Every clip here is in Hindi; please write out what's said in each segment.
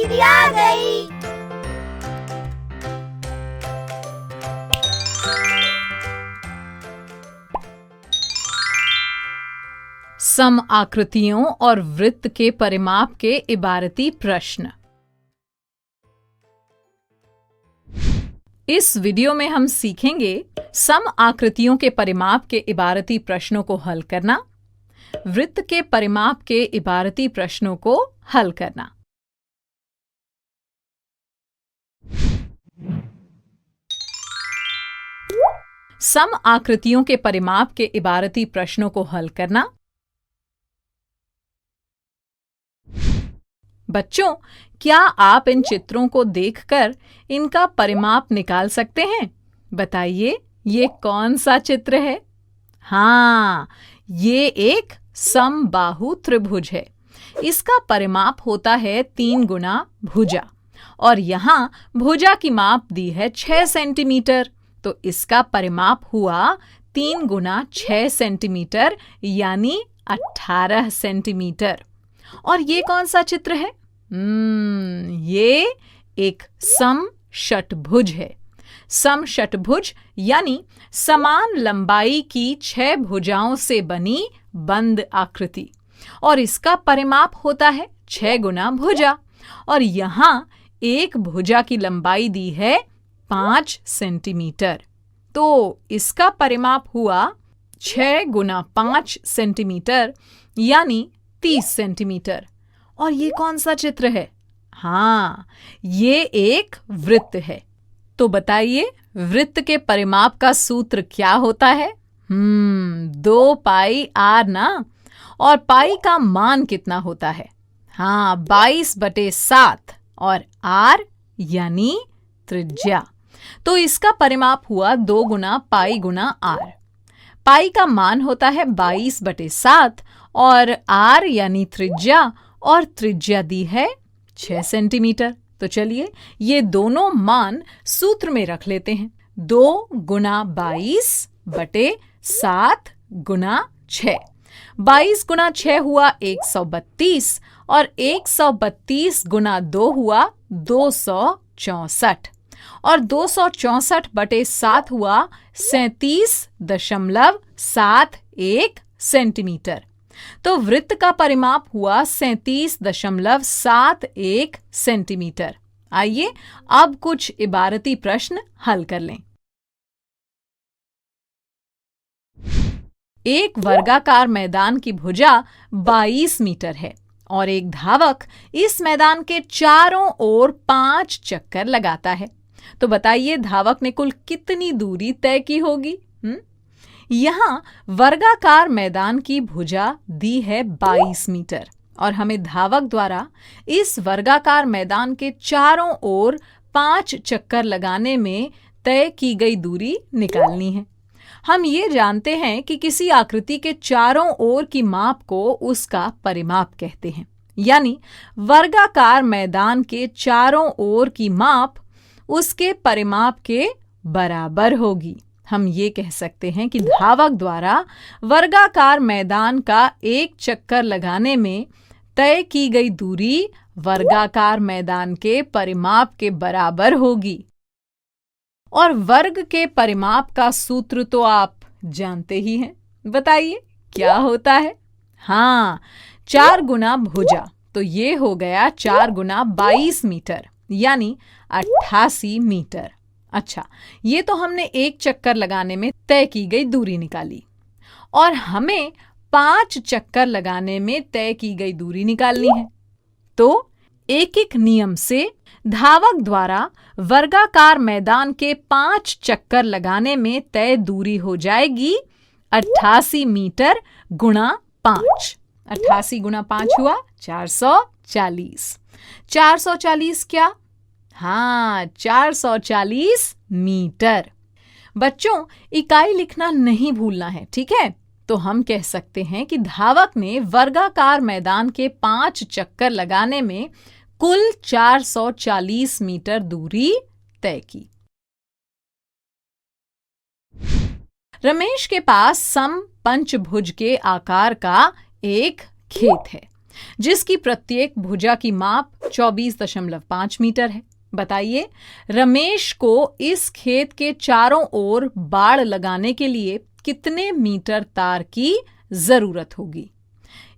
दीदी आ गई। सम आकृतियों और वृत्त के परिमाप के इबारती प्रश्न। इस वीडियो में हम सीखेंगे सम आकृतियों के परिमाप के इबारती प्रश्नों को हल करना, वृत्त के परिमाप के इबारती प्रश्नों को हल करना। सम आकृतियों के परिमाप के इबारती प्रश्नों को हल करना। बच्चों, क्या आप इन चित्रों को देखकर इनका परिमाप निकाल सकते हैं? बताइए, ये कौन सा चित्र है? हाँ, ये एक समबाहु त्रिभुज है। इसका परिमाप होता है 3 गुना भुजा और यहाँ भुजा की माप दी है 6 सेंटीमीटर, तो इसका परिमाप हुआ 3 गुना 6 सेंटीमीटर यानी 18 सेंटीमीटर। और ये कौन सा चित्र है? ये एक समषटभुज है। समषटभुज यानी समान लंबाई की 6 भुजाओं से बनी बंद आकृति और इसका परिमाप होता है 6 गुना भुजा और यहाँ एक भुजा की लंबाई दी है 5 सेंटीमीटर, तो इसका परिमाप हुआ 6 गुना 5 सेंटीमीटर यानी 30 सेंटीमीटर। और ये कौन सा चित्र है? हाँ, ये एक वृत्त है। तो बताइए, वृत्त के परिमाप का सूत्र क्या होता है? 2 पाई आर ना। और पाई का मान कितना होता है? हाँ, 22/7 और आर यानी त्रिज्या, तो इसका परिमाप हुआ 2 गुना पाई गुना आर। पाई का मान होता है 22/7 और आर यानी त्रिज्या, और त्रिज्या दी है 6 सेंटीमीटर। तो चलिए ये दोनों मान सूत्र में रख लेते हैं। 2 गुना 22/7 गुना 6। 22 गुना 6 हुआ 132 और 132 गुना 2 हुआ 264 और 264/7 हुआ 37.71 सेंटीमीटर। तो वृत्त का परिमाप हुआ 37.71 सेंटीमीटर। आइए अब कुछ इबारती प्रश्न हल कर लें। एक वर्गाकार मैदान की भुजा 22 मीटर है और एक धावक इस मैदान के चारों ओर 5 चक्कर लगाता है। तो बताइए, धावक ने कुल कितनी दूरी तय की होगी? यहाँ वर्गाकार मैदान की भुजा दी है 22 मीटर और हमें धावक द्वारा इस वर्गाकार मैदान के चारों ओर 5 चक्कर लगाने में तय की गई दूरी निकालनी है। हम ये जानते हैं कि किसी आकृति के चारों ओर की माप को उसका परिमाप कहते हैं, यानी वर्गाकार मैदान के चारों ओर की माप उसके परिमाप के बराबर होगी। हम ये कह सकते हैं कि धावक द्वारा वर्गाकार मैदान का एक चक्कर लगाने में तय की गई दूरी वर्गाकार मैदान के परिमाप के बराबर होगी। और वर्ग के परिमाप का सूत्र तो आप जानते ही हैं। बताइए क्या होता है? हाँ, 4 गुना भुजा, तो ये हो गया 4 गुना 22 मीटर यानी 88 मीटर। अच्छा, ये तो हमने एक चक्कर लगाने में तय की गई दूरी निकाली और हमें 5 चक्कर लगाने में तय की गई दूरी निकालनी है। तो एक एक नियम से धावक द्वारा वर्गाकार मैदान के 5 चक्कर लगाने में तय दूरी हो जाएगी 88 मीटर गुणा 5। 88 गुणा 5 हुआ 440। 440 क्या? हाँ, 440 मीटर। बच्चों, इकाई लिखना नहीं भूलना है, ठीक है? तो हम कह सकते हैं कि धावक ने वर्गाकार मैदान के 5 चक्कर लगाने में कुल 440 मीटर दूरी तय की। रमेश के पास सम पंचभुज के आकार का एक खेत है जिसकी प्रत्येक भुजा की माप 24.5 मीटर है। बताइए, रमेश को इस खेत के चारों ओर बाड़ लगाने के लिए कितने मीटर तार की जरूरत होगी?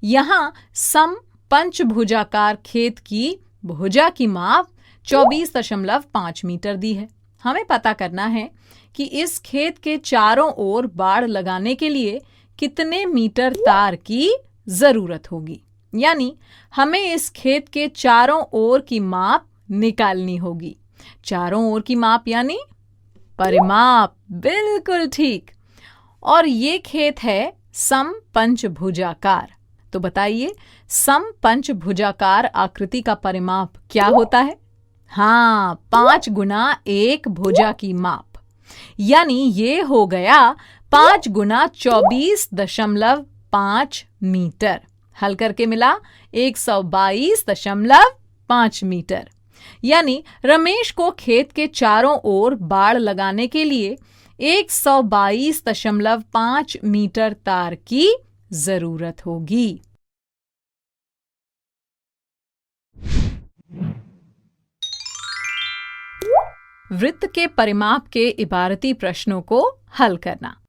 यहां सम पंचभुजाकार खेत की भुजा की माप 24.5 मीटर दी है। हमें पता करना है कि इस खेत के चारों ओर बाड़ लगाने के लिए कितने मीटर तार की जरूरत होगी। यानी हमें इस खेत के चारों ओर की माप निकालनी होगी। चारों ओर की माप यानी परिमाप। बिल्कुल ठीक। और ये खेत है समपंचभुजाकार। तो बताइए, समपंचभुजाकार आकृति का परिमाप क्या होता है? हाँ, 5 गुना 1 भुजा की माप। यानी ये हो गया 5 गुना 24.5 मीटर। हल करके मिला 122.5 मीटर। यानी रमेश को खेत के चारों ओर बाड़ लगाने के लिए 122.5 मीटर तार की जरूरत होगी। वृत्त के परिमाप के इबारती प्रश्नों को हल करना।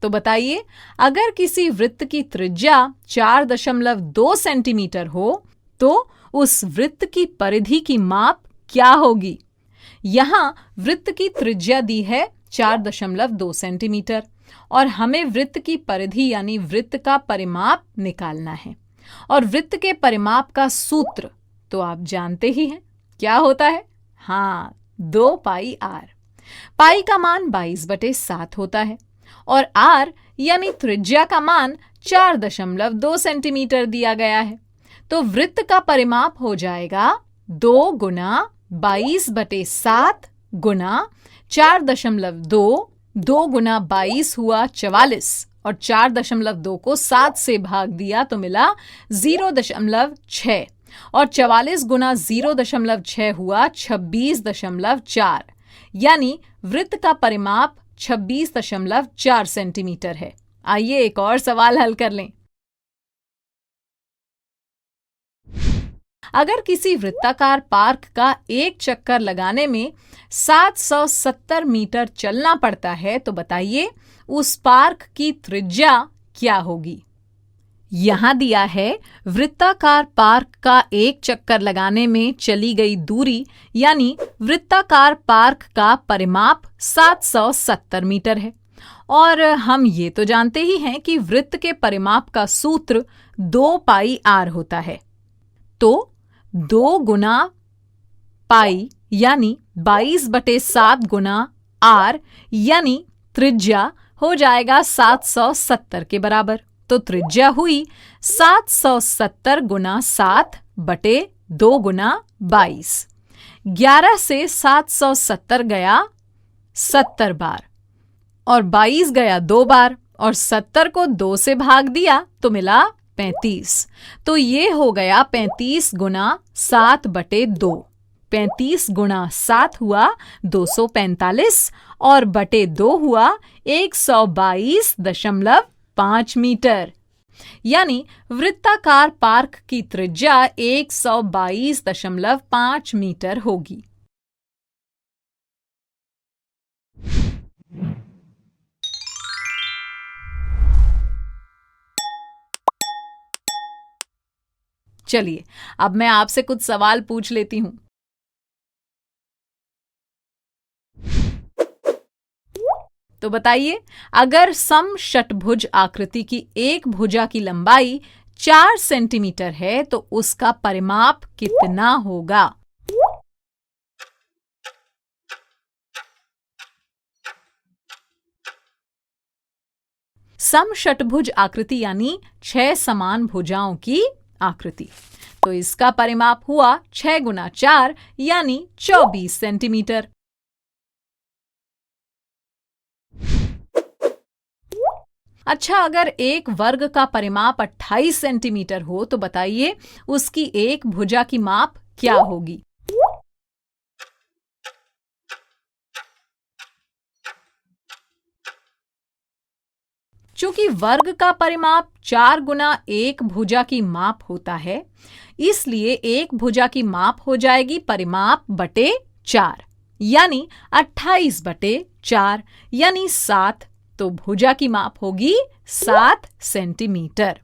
तो बताइए, अगर किसी वृत्त की त्रिज्या 4.2 सेंटीमीटर हो तो उस वृत्त की परिधि की माप क्या होगी? यहां वृत्त की त्रिज्या दी है 4.2 सेंटीमीटर और हमें वृत्त की परिधि यानी वृत्त का परिमाप निकालना है। और वृत्त के परिमाप का सूत्र तो आप जानते ही हैं, क्या होता है? हाँ, 2 पाई आर। पाई का मान 22/7 होता है और आर यानी त्रिज्या का मान 4.2 सेंटीमीटर दिया गया है। तो वृत्त का परिमाप हो जाएगा 2 गुना 22/7 गुना 4.2। 2 गुना 22 हुआ 44 और 4.2 को 7 से भाग दिया तो मिला 0.6 और 44 गुना 0.6 हुआ 26.4। यानी वृत्त का परिमाप 26.4 सेंटीमीटर है। आइए एक और सवाल हल कर लें। अगर किसी वृत्ताकार पार्क का एक चक्कर लगाने में 770 मीटर चलना पड़ता है तो बताइए उस पार्क की त्रिज्या क्या होगी? यहां दिया है वृत्ताकार पार्क का एक चक्कर लगाने में चली गई दूरी यानी वृत्ताकार पार्क का परिमाप 770 मीटर है। और हम ये तो जानते ही हैं कि वृत्त के परिमाप का सूत्र 2 पाई आर होता है। तो 2 गुना पाई यानी 22/7 गुना आर यानी त्रिज्या हो जाएगा 770 के बराबर। तो त्रिज्या हुई 770 गुना 7/2 गुना 22। 11 से 770 गया 70 बार और 22 गया 2 बार और 70 को 2 से भाग दिया तो मिला 35। तो ये हो गया 35 गुना 7/2। 35 गुना 7 हुआ 245 और बटे 2 हुआ 122.5 मीटर। यानी वृत्ताकार पार्क की त्रिज्या 122.5 मीटर होगी। चलिए अब मैं आपसे कुछ सवाल पूछ लेती हूं। तो बताइए, अगर समषटभुज आकृति की एक भुजा की लंबाई 4 सेंटीमीटर है तो उसका परिमाप कितना होगा? समषटभुज आकृति यानी 6 समान भुजाओं की आकृति। तो इसका परिमाप हुआ 6 गुना 4 यानी 24 सेंटीमीटर। अच्छा, अगर एक वर्ग का परिमाप 28 सेंटीमीटर हो तो बताइए उसकी एक भुजा की माप क्या होगी? चूंकि वर्ग का परिमाप 4 गुना एक भुजा की माप होता है, इसलिए एक भुजा की माप हो जाएगी परिमाप बटे 4, यानी 28 बटे 4 यानी 7। तो भुजा की माप होगी 7 सेंटीमीटर।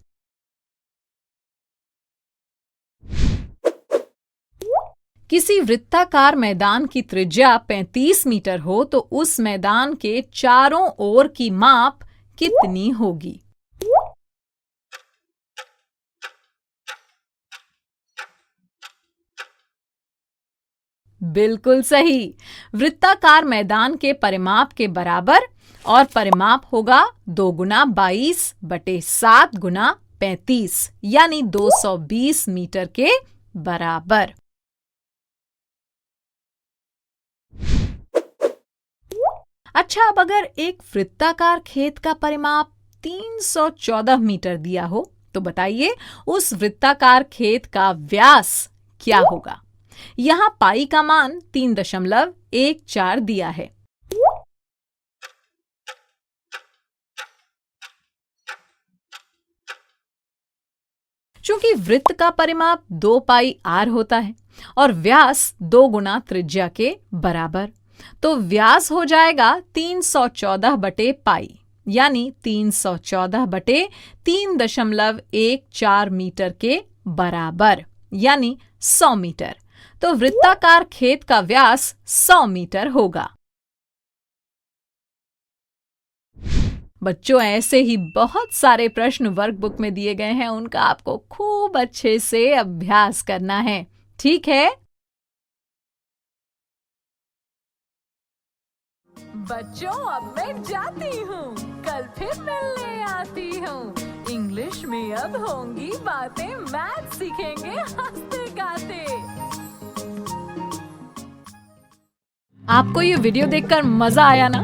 किसी वृत्ताकार मैदान की त्रिज्या 35 मीटर हो तो उस मैदान के चारों ओर की माप कितनी होगी? बिल्कुल सही। वृत्ताकार मैदान के परिमाप के बराबर, और परिमाप होगा 2 गुना 22 बटे 7 गुना 35 यानी 220 मीटर के बराबर। अच्छा, अब अगर एक वृत्ताकार खेत का परिमाप 314 मीटर दिया हो तो बताइए उस वृत्ताकार खेत का व्यास क्या होगा? यहां पाई का मान 3.14 दिया है। चूंकि वृत्त का परिमाप 2 पाई r होता है और व्यास 2 गुना त्रिज्या के बराबर, तो व्यास हो जाएगा 314 बटे पाई यानी 314 बटे 3.14 मीटर के बराबर यानी 100 मीटर। तो वृत्ताकार खेत का व्यास 100 मीटर होगा। बच्चों, ऐसे ही बहुत सारे प्रश्न वर्कबुक में दिए गए हैं, उनका आपको खूब अच्छे से अभ्यास करना है, ठीक है? बच्चों, अब मैं जाती हूँ, कल फिर मिलने आती हूँ। इंग्लिश में अब होंगी बातें, मैथ सीखेंगे हंसते गाते। आपको ये वीडियो देखकर मजा आया ना?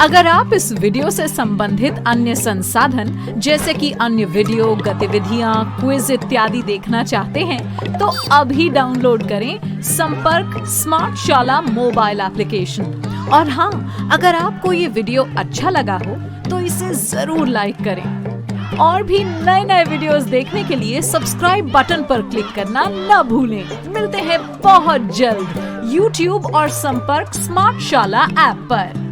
अगर आप इस वीडियो से संबंधित अन्य संसाधन जैसे कि अन्य वीडियो, गतिविधियां, क्विज इत्यादि देखना चाहते हैं तो अभी डाउनलोड करें संपर्क स्मार्ट शाला मोबाइल एप्लीकेशन। और हाँ, अगर आपको ये वीडियो अच्छा लगा हो तो इसे जरूर लाइक करें। और भी नए नए वीडियोस देखने के लिए सब्सक्राइब बटन पर क्लिक करना न भूलें। मिलते हैं बहुत जल्द YouTube और संपर्क स्मार्ट शाला ऐप पर।